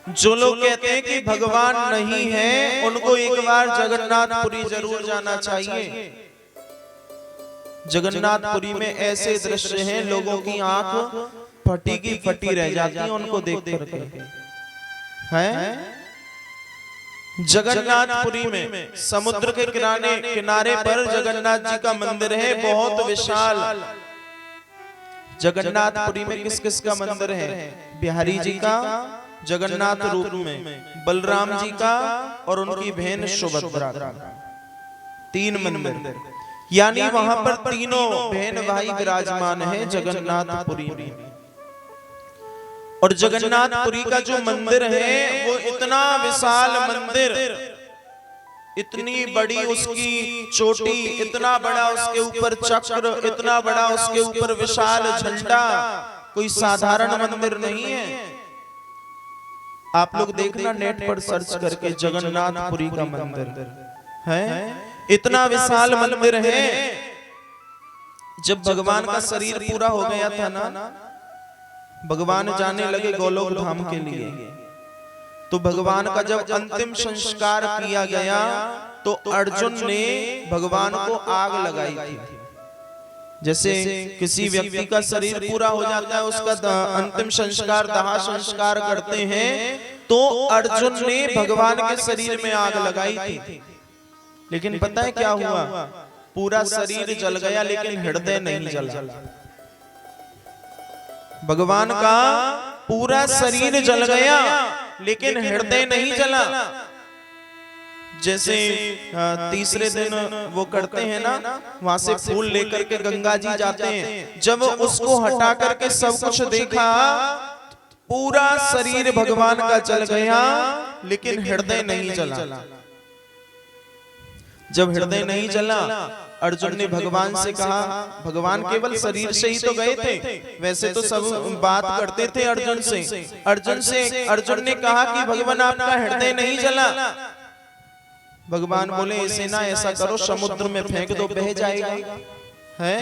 जो लोग कहते हैं कि भगवान नहीं है, उनको एक बार जगन्नाथपुरी जरूर जाना चाहिए। जगन्नाथपुरी में ऐसे दृश्य हैं, लोगों की आंख फटी की फटी रह जाती है उनको देख करके। हैं जगन्नाथपुरी में समुद्र के किनारे पर जगन्नाथ जी का मंदिर है, बहुत विशाल। जगन्नाथपुरी में किस किस का मंदिर है? बिहारी जी का जगन्नाथ रूप में, बलराम जी का और उनकी बहन सुभद्रा का, 3 मंदिर। यानी वहां पर तीनों बहन भाई विराजमान है जगन्नाथपुरी में। और जगन्नाथपुरी का जो मंदिर है वो इतना विशाल मंदिर, इतनी बड़ी उसकी चोटी, इतना बड़ा उसके ऊपर चक्र, इतना बड़ा उसके ऊपर विशाल झंडा, कोई साधारण मंदिर नहीं है। आप लोग देखना नेट पर सर्च करके, जगन्नाथपुरी का मंदिर है, इतना विशाल मंदिर है। जब भगवान का शरीर पूरा हो गया था ना, भगवान जाने लगे गोलोक धाम के लिए, तो भगवान का जब अंतिम संस्कार किया गया तो अर्जुन ने भगवान को आग लगाई थी। जैसे किसी व्यक्ति का शरीर पूरा हो जाता है, उसका अंतिम संस्कार, दाह संस्कार करते हैं, तो अर्जुन ने भगवान के शरीर में आग लगाई थी। लेकिन पता है क्या हुआ? पूरा शरीर जल गया लेकिन हृदय नहीं जला। भगवान का पूरा शरीर जल गया लेकिन हृदय नहीं जला। जैसे तीसरे दिन वो करते हैं ना, वहां से फूल लेकर के गंगा जी जाते हैं, जब उसको हटा करके सब कुछ देखा, पूरा शरीर भगवान का जल गया लेकिन हृदय नहीं जला। जब हृदय नहीं जला, अर्जुन ने भगवान से कहा, भगवान केवल शरीर से ही तो गए थे, वैसे तो सब बात करते थे अर्जुन से। अर्जुन ने कहा कि भगवान आपका हृदय नहीं जला। भगवान बोले, ऐसे ना, ऐसा करो समुद्र में फेंक दो, बह जाएगा। है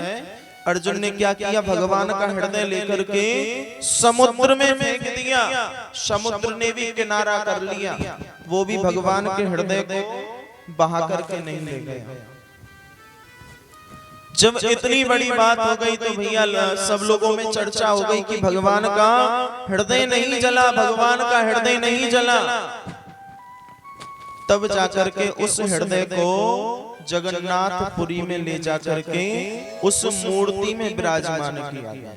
अर्जुन ने क्या किया? भगवान का हृदय लेकर के समुद्र में फेंक दिया। समुद्र ने भी किनारा कर लिया, वो भी भगवान के हृदय को बहा करके नहीं ले गया। जब इतनी बड़ी बात हो गई तो भैया सब लोगों में चर्चा हो गई कि भगवान का हृदय नहीं जला, भगवान का हृदय नहीं जला। तब जाकर के उस हृदय को जगन्नाथपुरी में ले जाकर के उस मूर्ति में विराजमान किया गया।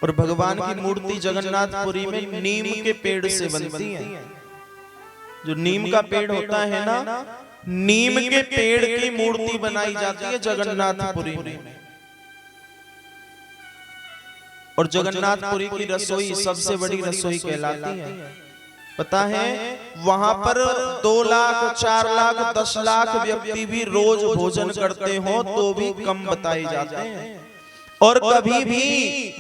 और भगवान की मूर्ति जगन्नाथपुरी में नीम के पेड़ से बनती है। जो नीम का पेड़ होता है ना, नीम के पेड़ की मूर्ति बनाई जाती है जगन्नाथपुरी में। और जगन्नाथपुरी की रसोई सबसे बड़ी रसोई कहलाती है। पता है, वहां पर 2 लाख, 4 लाख, 10 लाख व्यक्ति भी रोज भोजन करते हो तो भी कम बताए जाते हैं। और कभी भी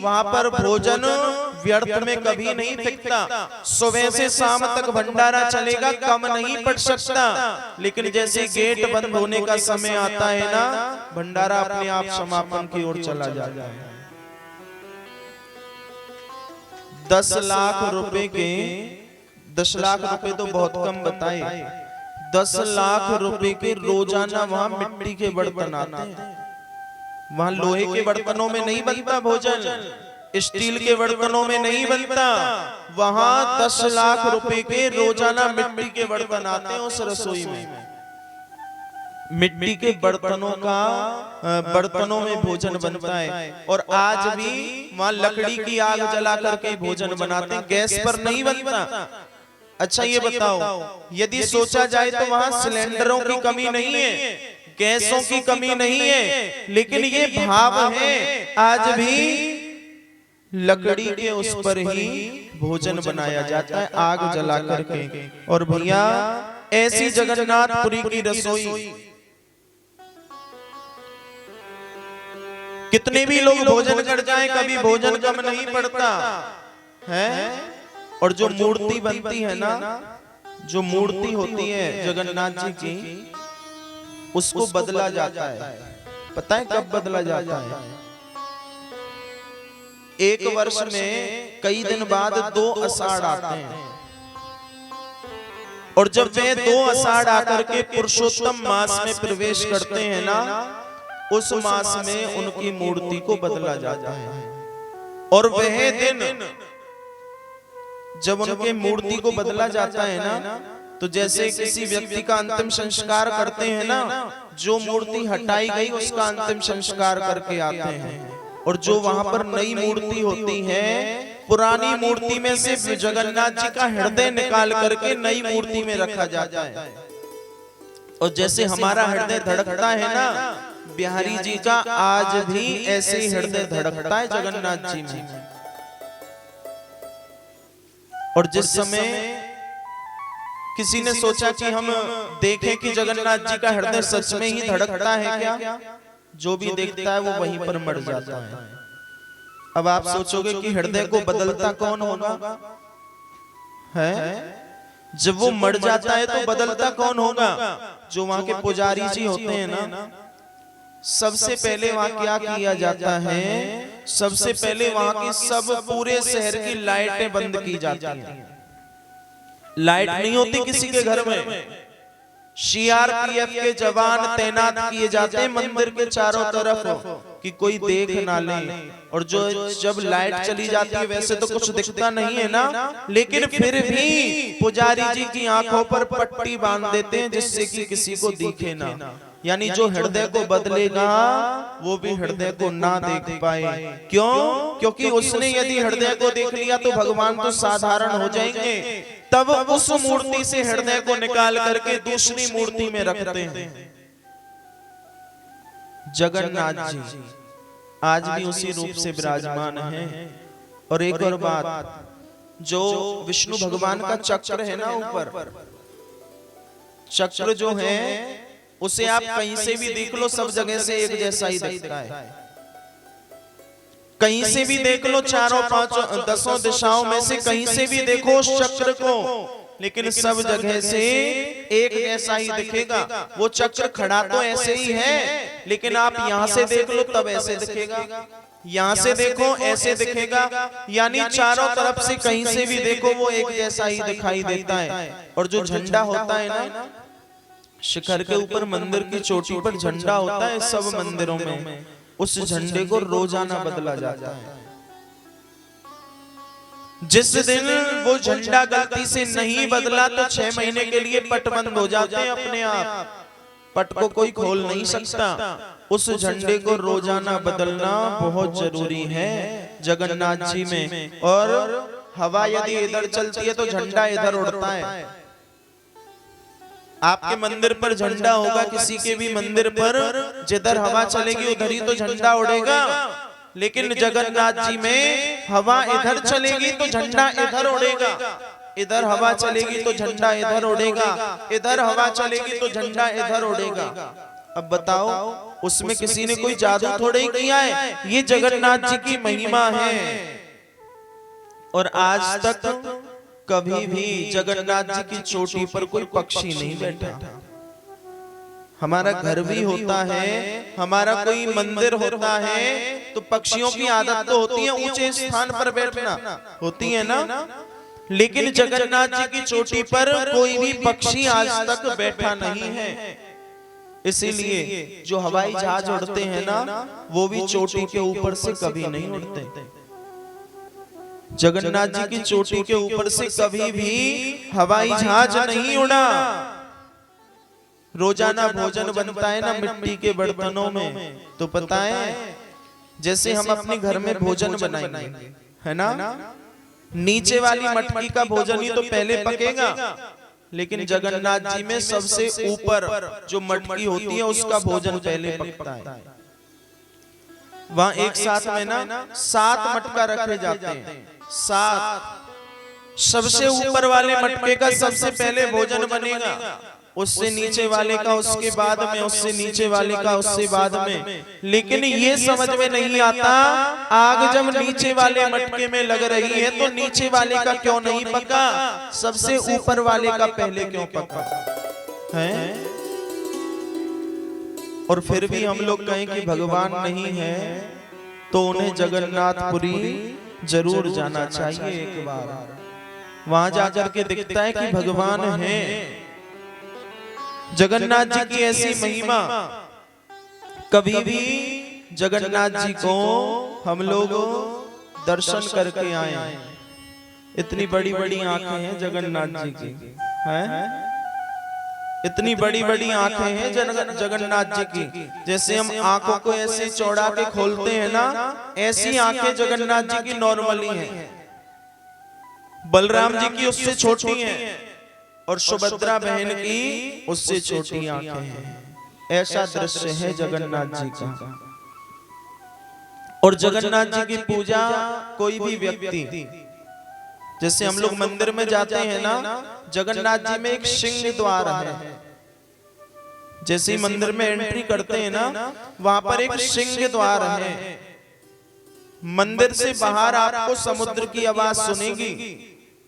वहां पर भोजन व्यर्थ में कभी नहीं टिकता। सुबह से शाम तक भंडारा चलेगा, कम नहीं पड़ सकता। लेकिन जैसे गेट बंद होने का समय आता है ना, भंडारा अपने आप समापन की ओर चला जाता है। 10 लाख रुपए के, 10 लाख रुपए तो बहुत कम बताए, 10 लाख रुपए के रोजाना वहां मिट्टी के बर्तन आते हैं। वहां लोहे के बर्तनों में नहीं बनता भोजन, स्टील के बर्तनों में नहीं बनता। वहां 10 लाख रुपए के रोजाना मिट्टी के बर्तन आते हैं उस रसोई में। मिट्टी के बर्तनों में भोजन बनता है। और आज भी वहां लकड़ी की आग जला करके भोजन बनाते हैं, गैस पर नहीं बनता। अच्छा ये बताओ, यदि सोचा जाए तो वहां सिलेंडरों की कमी नहीं है, गैसों की कमी नहीं है, लेकिन ये भाव है आज भी लकड़ी के उस पर ही भोजन बनाया जाता है, आग जला करके। और भैया ऐसी जगन्नाथपुरी की रसोई, कितने भी लोग भोजन कर जाएं, कभी भोजन कम नहीं पड़ता है। और जो मूर्ति बनती है ना, जो मूर्ति होती है जगन्नाथ जी की, उसको बदला जाता है। पता है कब बदला जाता है? 1 वर्ष में कई दिन बाद 2 आषाढ़ आते हैं, और जब वे 2 आषाढ़ आकर के पुरुषोत्तम मास में प्रवेश करते हैं ना, उस मास में उनकी मूर्ति को बदला जाता है। और वह दिन जब उनके मूर्ति को बदला जाता है ना, तो जैसे किसी व्यक्ति का अंतिम संस्कार करते हैं ना, जो मूर्ति हटाई गई उसका अंतिम संस्कार करके आते हैं, और जो वहां पर नई मूर्ति होती है, पुरानी मूर्ति में से जगन्नाथ जी का हृदय निकाल करके नई मूर्ति में रखा जाता है। और जैसे हमारा हृदय धड़कता है ना, बिहारी जी का आज भी ऐसे ही हृदय धड़कता है जगन्नाथ जी में। और जिस समय किसी ने सोचा कि हम देखें कि जगन्नाथ जी का हृदय सच में ही धड़कता है क्या, जो भी देखता है वो वहीं पर मर जाता है। अब आप सोचोगे कि हृदय को बदलता कौन होगा, है? जब वो मर जाता है तो बदलता कौन होगा? जो वहां के पुजारी जी होते हैं ना, सबसे पहले वहां क्या किया जाता है, सबसे पहले वहां की सब पूरे शहर की लाइटें बंद की जाती हैं। लाइट नहीं होती किसी के घर में, सीआरपीएफ के जवान तैनात किए जाते हैं मंदिर के चारों तरफ कि कोई देख ना ले। और जो जब लाइट चली जाती है, वैसे तो कुछ दिखता नहीं है ना, लेकिन फिर भी पुजारी जी की आंखों पर पट्टी बांध देते हैं जिससे कि किसी को दिखे ना। यानी जो हृदय को बदलेगा वो भी हृदय को ना देख पाए। क्यों? क्योंकि उसने यदि हृदय को देख लिया तो भगवान तो साधारण हो जाएंगे। तब उस मूर्ति से हृदय को निकाल करके दूसरी मूर्ति में रखते हैं। जगन्नाथ जी आज भी उसी रूप से विराजमान हैं। और एक और बात, जो विष्णु भगवान का चक्र है ना, ऊपर चक्र जो है, उसे आप कहीं से भी देख लो, सब जगह से एक जैसा ही दिखता है। कहीं से भी देख लो, चारों पांचों 10 दिशाओं में से कहीं से भी देखो उस चक्र को, लेकिन सब जगह से एक जैसा ही दिखेगा। वो चक्र खड़ा तो ऐसे ही है, लेकिन आप यहाँ से देख लो तब ऐसे दिखेगा, यहाँ से देखो ऐसे दिखेगा। यानी चारों तरफ से कहीं से भी देखो वो एक जैसा ही दिखाई देता है। और जो झंडा होता है ना, शिखर के ऊपर मंदिर की चोटी पर झंडा होता है सब मंदिरों में, उस झंडे को रोजाना बदला जाता है। जिस दिन वो झंडा गलती से नहीं बदला तो 6 महीने के लिए पट बंद हो जाते हैं अपने आप, पट को कोई खोल नहीं सकता। उस झंडे को रोजाना बदलना बहुत जरूरी है जगन्नाथ जी में। और हवा यदि इधर चलती है तो झंडा इधर उड़ता है। आपके मंदिर पर झंडा होगा, किसी के भी मंदिर पर जिधर हवा चलेगी उधर ही तो झंडा उड़ेगा। लेकिन जगन्नाथ जी में हवा इधर चलेगी तो झंडा इधर उड़ेगा, इधर हवा चलेगी तो झंडा इधर उड़ेगा, इधर हवा चलेगी तो झंडा इधर उड़ेगा। अब बताओ, उसमें किसी ने कोई जादू थोड़े ही किया है, ये जगन्नाथ जी की महिमा है। और आज तक कभी भी जगन्नाथ जी की चोटी पर कोई पक्षी नहीं बैठा। हमारा घर भी होता है, हमारा कोई मंदिर होता है, तो पक्षियों की आदत तो होती है ऊंचे स्थान पर बैठना, होती है ना। लेकिन जगन्नाथ जी की चोटी पर कोई भी पक्षी आज तक बैठा नहीं है। इसीलिए जो हवाई जहाज उड़ते हैं ना, वो भी चोटी के ऊपर से कभी नहीं उड़ते। जगन्नाथ जी की चोटी के ऊपर से कभी भी हवाई जहाज नहीं उड़ा। रोजाना भोजन बनता है ना मिट्टी के बर्तनों में, तो पता है जैसे हम अपने घर में भोजन बनाएंगे, है ना, नीचे वाली मटकी का भोजन ही तो पहले पकेगा। लेकिन जगन्नाथ जी में सबसे ऊपर जो मटकी होती है उसका भोजन पहले पकता है। वहां एक साथ में ना 7 मटका रखे जाते हैं, 7। सबसे ऊपर वाले मटके का सबसे पहले भोजन बनेगा, उससे नीचे वाले का उसके बाद में, उससे नीचे वाले का उससे बाद में। लेकिन ये समझ में नहीं आता, आग जब नीचे वाले मटके में लग रही है तो नीचे वाले का क्यों नहीं पका, सबसे ऊपर वाले का पहले क्यों पका है। और फिर भी हम लोग कहें कि भगवान नहीं है तो उन्हें जगन्नाथपुरी जरूर जाना चाहिए एक बार। वहां जाकर के दिखता है कि भगवान है। जगन्नाथ जी की ऐसी महिमा, कभी भी जगन्नाथ जी को हम लोग दर्शन करके आए। इतनी बड़ी बड़ी आंखें हैं जगन्नाथ जी की, हैं? इतनी बड़ी बड़ी आंखें हैं जगन्नाथ जी की। जैसे हम आंखों को ऐसे चौड़ा के खोलते हैं ना, ऐसी आंखें जगन्नाथ जी की नॉर्मली हैं। बलराम जी की उससे छोटी हैं और सुभद्रा बहन की उससे छोटी आंखें हैं। ऐसा दृश्य है जगन्नाथ जी का। और जगन्नाथ जी की पूजा कोई भी व्यक्ति, जैसे हम लोग मंदिर में जाते हैं ना, जगन्नाथ जी में एक सिंह द्वार है। जैसे ही मंदिर में एंट्री करते हैं ना, वहां पर एक सिंह द्वार है। मंदिर से बाहर आपको समुद्र की आवाज सुनेगी,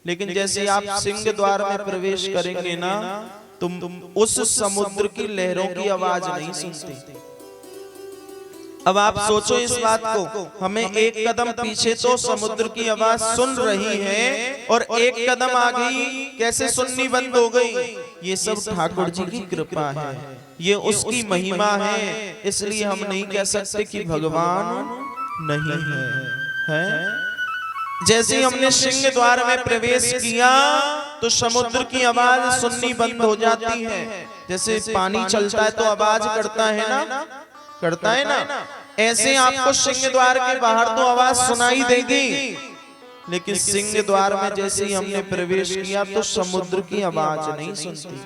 लेकिन जैसे आप सिंह द्वार में प्रवेश करेंगे ना, तुम उस समुद्र की लहरों की आवाज नहीं सुनते। अब आप सोचो इस बात को, हमें एक कदम पीछे तो समुद्र की आवाज सुन रही है और एक कदम आ गई कैसे सुननी बंद हो गई। ये सब ठाकुर जी की कृपा है, ये उसकी महिमा है। इसलिए हम नहीं कह सकते कि भगवान नहीं है। जैसे ही हमने सिंह द्वार में प्रवेश किया तो समुद्र की आवाज सुननी बंद हो जाती है। जैसे पानी चलता है तो आवाज करता है ना, करता है ना, ऐसे आपको सिंह द्वार के बाहर तो आवाज सुनाई देगी, लेकिन सिंह द्वार में जैसे ही हमने प्रवेश किया तो समुद्र की आवाज नहीं सुनती।